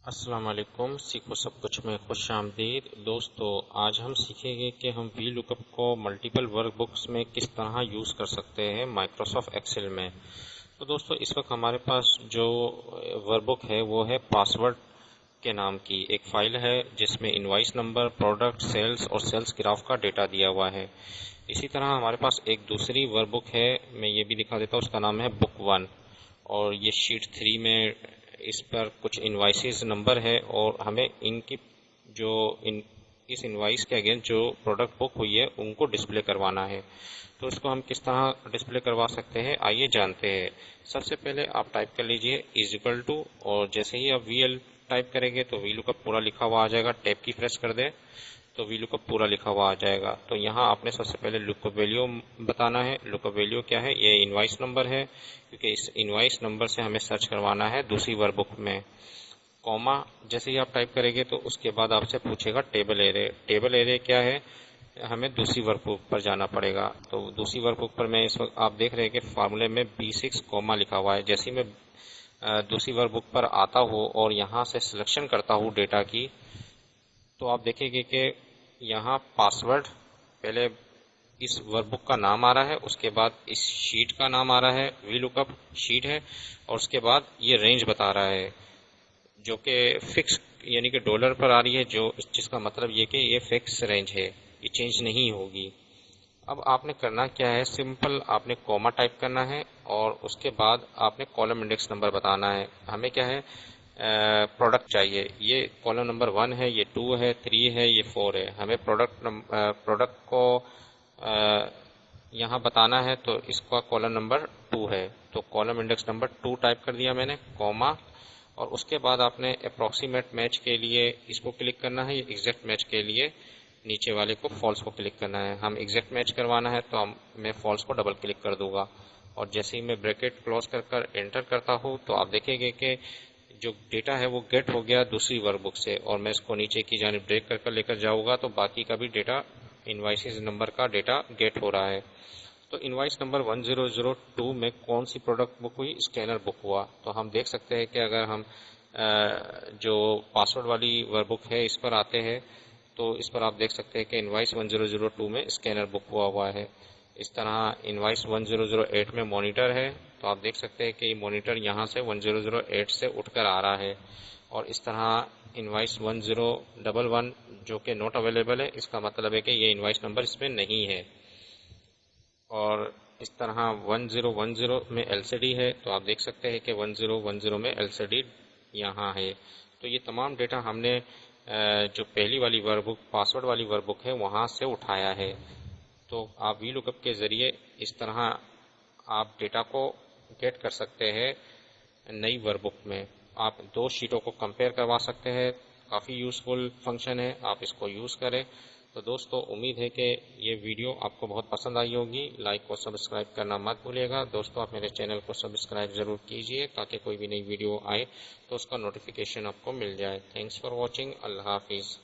अस्सलाम वालेकुम। सीखो सब कुछ में खुश आमदीद। दोस्तों, आज हम सीखेंगे कि हम वी लुकअप को मल्टीपल वर्कबुक्स में किस तरह यूज़ कर सकते हैं माइक्रोसॉफ्ट एक्सेल में। तो दोस्तों, इस वक्त हमारे पास जो वर्कबुक है वो है पासवर्ड के नाम की एक फ़ाइल है, जिसमें इनवॉइस नंबर, प्रोडक्ट, सेल्स और सेल्स ग्राफ का डेटा दिया हुआ है। इसी तरह हमारे पास एक दूसरी वर्कबुक है, मैं ये भी दिखा देता हूँ। उसका नाम है बुक 1 और ये शीट 3 में इस पर कुछ इनवाइसेस नंबर है और हमें इनकी जो इस इनवाइस के अगेंस्ट जो प्रोडक्ट बुक हुई है उनको डिस्प्ले करवाना है। तो इसको हम किस तरह डिस्प्ले करवा सकते हैं, आइए जानते हैं। सबसे पहले आप टाइप कर लीजिए इज इक्वल टू, और जैसे ही आप वीएल टाइप करेंगे तो वी लुकअप पूरा लिखा हुआ आ जाएगा। टैब की प्रेस कर दें तो वी लुकअप पूरा लिखा हुआ आ जाएगा। तो यहाँ आपने सबसे पहले लुकअप वैल्यू बताना है। लुकअप वैल्यू क्या है? ये इनवाइस नंबर है, क्योंकि इस इनवाइस नंबर से हमें सर्च करवाना है दूसरी वर्कबुक में। कॉमा जैसे ही आप टाइप करेंगे तो उसके बाद आपसे पूछेगा टेबल एरे। टेबल एरे क्या है? हमें दूसरी वर्कबुक पर जाना पड़ेगा। तो दूसरी वर्कबुक पर मैं इस वक्त आप देख रहे हैं कि फार्मूले में B6 कॉमा लिखा हुआ है। जैसे ही मैं दूसरी वर्कबुक पर आता हूँ और यहाँ से सिलेक्शन करता हूँ डेटा की, तो आप देखेंगे कि यहाँ पासवर्ड पहले इस वर्कबुक का नाम आ रहा है, उसके बाद इस शीट का नाम आ रहा है, वी लुकअप शीट है, और उसके बाद ये रेंज बता रहा है जो कि फिक्स यानी कि डॉलर पर आ रही है, जो जिसका मतलब ये कि ये फिक्स रेंज है, ये चेंज नहीं होगी। अब आपने करना क्या है, सिंपल आपने कॉमा टाइप करना है और उसके बाद आपने कॉलम इंडेक्स नंबर बताना है। हमें क्या है, प्रोडक्ट चाहिए। ये कॉलम नंबर 1 है, ये 2 है, 3 है, ये 4 है। हमें प्रोडक्ट को यहाँ बताना है, तो इसका कॉलम नंबर 2 है। तो कॉलम इंडेक्स नंबर 2 टाइप कर दिया मैंने, कॉमा, और उसके बाद आपने अप्रॉक्सीमेट मैच के लिए इसको क्लिक करना है, एग्जैक्ट मैच के लिए नीचे वाले को फॉल्स को क्लिक करना है। हम एग्जैक्ट मैच करवाना है तो मैं फॉल्स को डबल क्लिक कर दूंगा, और जैसे ही मैं ब्रैकेट क्लोज कर एंटर करता हूँ तो आप देखेंगे कि जो डेटा है वो गेट हो गया दूसरी वर्कबुक से, और मैं इसको नीचे की जानिब ड्रैग कर लेकर जाऊंगा तो बाकी का भी डेटा, इनवाइसेस नंबर का डेटा गेट हो रहा है। तो इनवाइस नंबर 1002 में कौन सी प्रोडक्ट बुक हुई? स्कैनर बुक हुआ। तो हम देख सकते हैं कि अगर हम जो पासवर्ड वाली वर्कबुक है इस पर आते हैं तो इस पर आप देख सकते हैं कि इनवाइस 1002 में स्कैनर बुक हुआ है। इस तरह इनवाइस 1008 में मॉनिटर है, तो आप देख सकते हैं कि ये मॉनिटर यहाँ से 1008 से उठकर आ रहा है। और इस तरह इनवाइस 1011 जो कि नॉट अवेलेबल है, इसका मतलब है कि ये इनवाइस नंबर इसमें नहीं है। और इस तरह 1010 में एलसीडी है, तो आप देख सकते हैं कि 1010 में एलसीडी यहाँ है। तो ये तमाम डेटा हमने जो पहली वाली वर्कबुक, पासवर्ड वाली वर्कबुक है, वहाँ से उठाया है। तो आप वी लुकअप के ज़रिए इस तरह आप डेटा को गेट कर सकते हैं नई वर्कबुक में। आप दो शीटों को कंपेयर करवा सकते हैं। काफ़ी यूज़फुल फंक्शन है, आप इसको यूज़ करें। तो दोस्तों, उम्मीद है कि ये वीडियो आपको बहुत पसंद आई होगी। लाइक और सब्सक्राइब करना मत भूलिएगा। दोस्तों, आप मेरे चैनल को सब्सक्राइब ज़रूर कीजिए ताकि कोई भी नई वीडियो आए तो उसका नोटिफिकेशन आपको मिल जाए। Thanks for watching. अल्लाह हाफिज़।